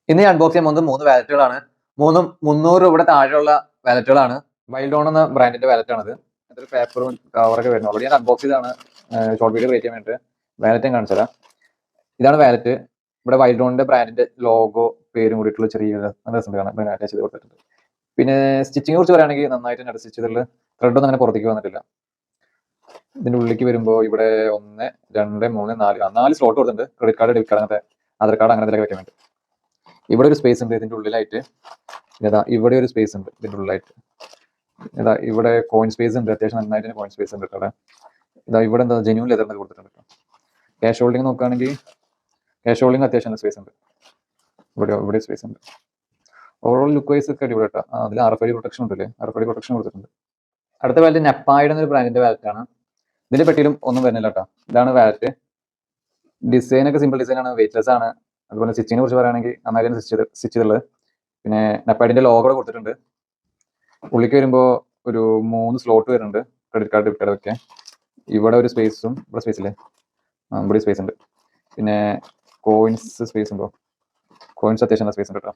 ഇന്ന് ഞാൻ അൺബോക്സ് ചെയ്യാൻ പോകുന്നത് 3 വാലറ്റുകളാണ്. മൂന്നും 300 രൂപയുടെ താഴെയുള്ള വാലറ്റുകളാണ്. വൈൽഡ് ഓൺ എന്ന ബ്രാൻഡിന്റെ വാലറ്റ് ആണത്. അതൊരു പേപ്പറും കവറൊക്കെ വരുന്നത്. ഓൾറെഡി ഞാൻ അൺബോക്സ് ചെയ്താണ് ഷോർട്ട് വീഡിയോ ക്രിയേറ്റ് ചെയ്യാൻ വേണ്ടിയിട്ട്. വാലറ്റും കാണിച്ചു തരാം. ഇതാണ് വാലറ്റ്. ഇവിടെ വൈൽഡ് ഓണിന്റെ ബ്രാൻഡിന്റെ ലോഗോ പേരും കൂടിയിട്ടുള്ള ചെറിയ രസമുണ്ട് കാണാൻ. അറ്റാച്ച് ചെയ്ത് കൊടുത്തിട്ടുണ്ട്. പിന്നെ സ്റ്റിച്ചിങ്ങിനെ കുറിച്ച് പറയുകയാണെങ്കിൽ നന്നായിട്ട് തന്നെ സ്റ്റിച്ച് ചെയ്തിട്ടുള്ള ത്രെഡൊന്നും അങ്ങനെ പുറത്തേക്ക് വന്നിട്ടില്ല. ഇതിന്റെ ഉള്ളിലേക്ക് വരുമ്പോൾ ഇവിടെ 1, 2, 3, 4 സ്ലോട്ട് കൊടുത്തിട്ടുണ്ട്. ക്രെഡിറ്റ് കാർഡ്, ഡെബിറ്റ് കാർഡ്, അങ്ങനത്തെ ആധാർ കാർഡ് അങ്ങനത്തെ വെക്കാൻ വേണ്ടി. ഇവിടെ ഒരു സ്പേസ് ഉണ്ട് ഇതിന്റെ ഉള്ളിലായിട്ട്. ഇതാ ഇവിടെ ഒരു സ്പേസ് ഉണ്ട് ഇതിന്റെ ഉള്ളിലായിട്ട്. ഇതാ ഇവിടെ കോയിൻ സ്പേസ് ഉണ്ട്. അത്യാവശ്യം നന്നായിട്ട് കോയിൻ സ്പേസ് ഉണ്ട് ഇവിടെ. ഇതാ ഇവിടെ എന്താ ജെന്യൂൻ ലെതർ എന്നൊക്കെ കൊടുത്തിട്ടുണ്ട്. ക്യാഷ് ഹോൾഡിംഗ് നോക്കുകയാണെങ്കിൽ ക്യാഷ് ഹോൾഡിംഗ് അത്യാവശ്യം നല്ല സ്പേസ് ഉണ്ട്. ഇവിടെ സ്പേസ് ഉണ്ട്. ഓവറോൾ ലുക്ക് വൈസ് ഒക്കെ അടിപൊളി കേട്ടോ. അതിൽ RFID പ്രൊട്ടക്ഷൻ ഉണ്ടല്ലേ, RFID പ്രൊട്ടക്ഷൻ കൊടുത്തിട്ടുണ്ട്. അടുത്ത വാലറ്റ് നെപ്പായുടെ എന്നൊരു ബ്രാൻഡിന്റെ വാലറ്റ് ആണ്. ഇതിന്റെ പെട്ടിയിലും ഒന്നും വരുന്നില്ല കേട്ടോ. ഇതാണ് വാലറ്റ്. ഡിസൈൻ ഒക്കെ സിമ്പിൾ ഡിസൈൻ ആണ്, വെയിറ്റ്ലെസ് ആണ്. അതുപോലെ സ്റ്റിച്ചിനെ കുറിച്ച് പറയുകയാണെങ്കിൽ നന്നായിട്ട് സ്റ്റിച്ച് ചെയ്തുള്ളത്. പിന്നെ നെപ്പാഡിന്റെ ലോഗോ കൊടുത്തിട്ടുണ്ട്. ഉള്ളിക്ക് വരുമ്പോൾ ഒരു 3 സ്ലോട്ട് വരുന്നുണ്ട്, ക്രെഡിറ്റ് കാർഡ്, ഡെബിറ്റ് കാർഡ് ഒക്കെ. ഇവിടെ ഒരു സ്പേസും ഇവിടെ സ്പേസ് ഇല്ലേ, ഇവിടെ സ്പേസ് ഉണ്ട്. പിന്നെ കോയിൻസ് സ്പേസ് ഉണ്ടോ, കോയിൻസ് അത്യാവശ്യം സ്പേസ് ഉണ്ട് കേട്ടോ.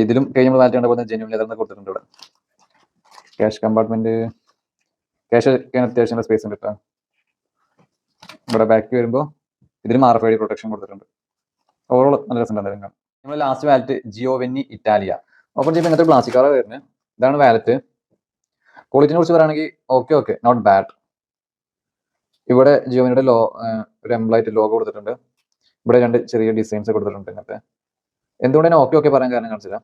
ഇതിലും കഴിഞ്ഞ വാലറ്റ് കണ്ടപ്പോൾ ജെന്യൂൻ ലെതർ കൊടുത്തിട്ടുണ്ട്. ഇവിടെ ക്യാഷ് കമ്പാർട്ട്മെന്റ്, ക്യാഷ് വെക്കാൻ അത്യാവശ്യം സ്പേസ് ഉണ്ട് കേട്ടോ. ഇവിടെ ബാക്ക് വരുമ്പോൾ ഇതിലും RFID പ്രൊട്ടക്ഷൻ കൊടുത്തിട്ടുണ്ട്. ഓവറോൾ നല്ല രസമുണ്ട്. നമ്മൾ ലാസ്റ്റ് വാലറ്റ് ജിയോവെന്നി ഇറ്റാലിയ ഓപ്പൺ ചെയ്യുമ്പോൾ ഇങ്ങനത്തെ പ്ലാസ്റ്റിക് കവർ വരുന്നത്. ഇതാണ് വാലറ്റ്. ക്വാളിറ്റിനെ കുറിച്ച് പറയുകയാണെങ്കിൽ ഓക്കെ, നോട്ട് ബാഡ്. ഇവിടെ ജിയോവെന്നിയുടെ ഒരു എംപ്ലോയിട്ട് ലോഗോ കൊടുത്തിട്ടുണ്ട്. ഇവിടെ 2 ചെറിയ ഡിസൈൻസ് കൊടുത്തിട്ടുണ്ട്. ഇങ്ങനത്തെ എന്തുകൊണ്ട് തന്നെ ഓക്കെ പറയാൻ കാരണം കാണിച്ചില്ല.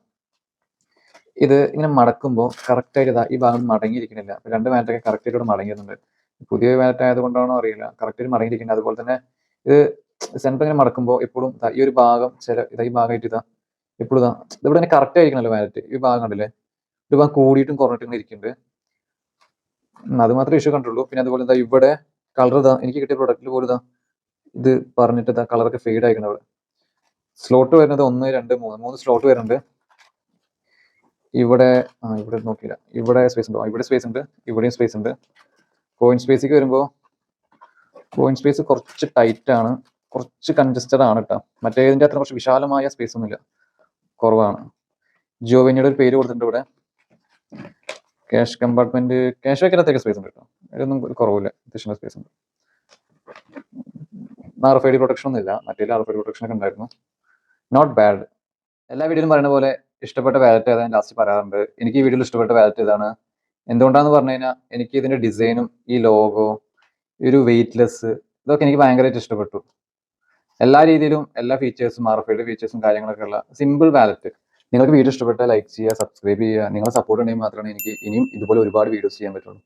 ഇത് ഇങ്ങനെ മടക്കുമ്പോൾ കറക്റ്റായിട്ട് ഈ ഭാഗം മടങ്ങിയിരിക്കുന്നില്ല. 2 വാലറ്റൊക്കെ കറക്റ്റായിട്ട് മടങ്ങിയിട്ടുണ്ട്. പുതിയ വാലറ്റ് ആയതുകൊണ്ടാണോ അറിയില്ല, കറക്റ്റായിട്ട് മടങ്ങിയിരിക്കുന്നത്. അതുപോലെ തന്നെ ഇത് സെന്റർ ഇങ്ങനെ മടക്കുമ്പോൾ എപ്പോഴും ഈ ഒരു ഭാഗം ഈ ഭാഗമായിട്ട് എപ്പോഴും ഇതിവിടെ തന്നെ കറക്റ്റ് ആയിരിക്കണല്ലോ വാലറ്റ്. ഈ ഭാഗം കണ്ടില്ലേ, ഒരു ഭാഗം കൂടിയിട്ടും കുറഞ്ഞിട്ടും ഇരിക്കുന്നുണ്ട്. അത് മാത്രമേ ഇഷ്യൂ കണ്ടുള്ളൂ. പിന്നെ അതുപോലെ ഇവിടെ കളർ എനിക്ക് കിട്ടിയ പ്രൊഡക്റ്റിൽ പോലും ഇത് പറഞ്ഞിട്ട് കളറൊക്കെ ഫെയ്ഡ് ആയിക്കണം. അവിടെ സ്ലോട്ട് വരുന്നത് 1, 2, 3 സ്ലോട്ട് വരുന്നുണ്ട്. ഇവിടെ നോക്കിയില്ല, ഇവിടെ സ്പേസ് ഉണ്ടോ, ഇവിടെ സ്പേസ് ഉണ്ട്, ഇവിടെയും സ്പേസ് ഉണ്ട്. കോയിൻ സ്പേസിലേക്ക് വരുമ്പോൾ കോയിൻ സ്പേസ് കുറച്ച് ടൈറ്റ് ആണ്, കുറച്ച് കൺജസ്റ്റഡ് ആണ് കേട്ടോ. മറ്റേതിൻ്റെ അത്ര കുറച്ച് വിശാലമായ സ്പേസ് ഒന്നുമില്ല, കുറവാണ്. ജിയോവെന്നിയുടെ ഒരു പേര് കൊടുത്തിട്ടുണ്ട്. ഇവിടെ ക്യാഷ് കമ്പാർട്ട്മെന്റ്, ക്യാഷ് വെക്കാനത്തേക്ക് സ്പേസ് ഉണ്ട് കേട്ടോ. അതിലൊന്നും കുറവില്ല, അത്യാവശ്യം സ്പേസ് ഉണ്ട്. RFID പ്രൊട്ടക്ഷൻ ഒന്നും ഇല്ല, മറ്റേ RFID പ്രൊട്ടക്ഷൻ ഒക്കെ ഉണ്ടായിരുന്നു. Not bad. എല്ലാ വീഡിയോയിലും പറയുന്ന പോലെ ഇഷ്ടപ്പെട്ട വാലറ്റ് ഏതാണ് ലാസ്റ്റ് പറയാറുണ്ട്. എനിക്ക് ഈ വീഡിയോയിൽ ഇഷ്ടപ്പെട്ട വാലറ്റ് ഇതാണ്. എന്തുകൊണ്ടാന്ന് പറഞ്ഞു കഴിഞ്ഞാൽ എനിക്ക് ഇതിന്റെ ഡിസൈനും ഈ ലോഗോ, ഈ ഒരു വെയിറ്റ്ലെസ്, ഇതൊക്കെ എനിക്ക് ഭയങ്കരമായിട്ട് ഇഷ്ടപ്പെട്ടു. എല്ലാ രീതിയിലും എല്ലാ ഫീച്ചേഴ്സും RFID ഫീച്ചേഴ്സും കാര്യങ്ങളൊക്കെ ഉള്ള സിമ്പിൾ വാലറ്റ്. നിങ്ങൾക്ക് വീഡിയോ ഇഷ്ടപ്പെട്ടാൽ ലൈക്ക് ചെയ്യുക, സബ്സ്ക്രൈബ് ചെയ്യുക. നിങ്ങളെ സപ്പോർട്ട് ഉണ്ടെങ്കിൽ മാത്രമേ എനിക്ക് ഇനിയും ഇതുപോലെ ഒരുപാട് വീഡിയോസ് ചെയ്യാൻ പറ്റുള്ളൂ.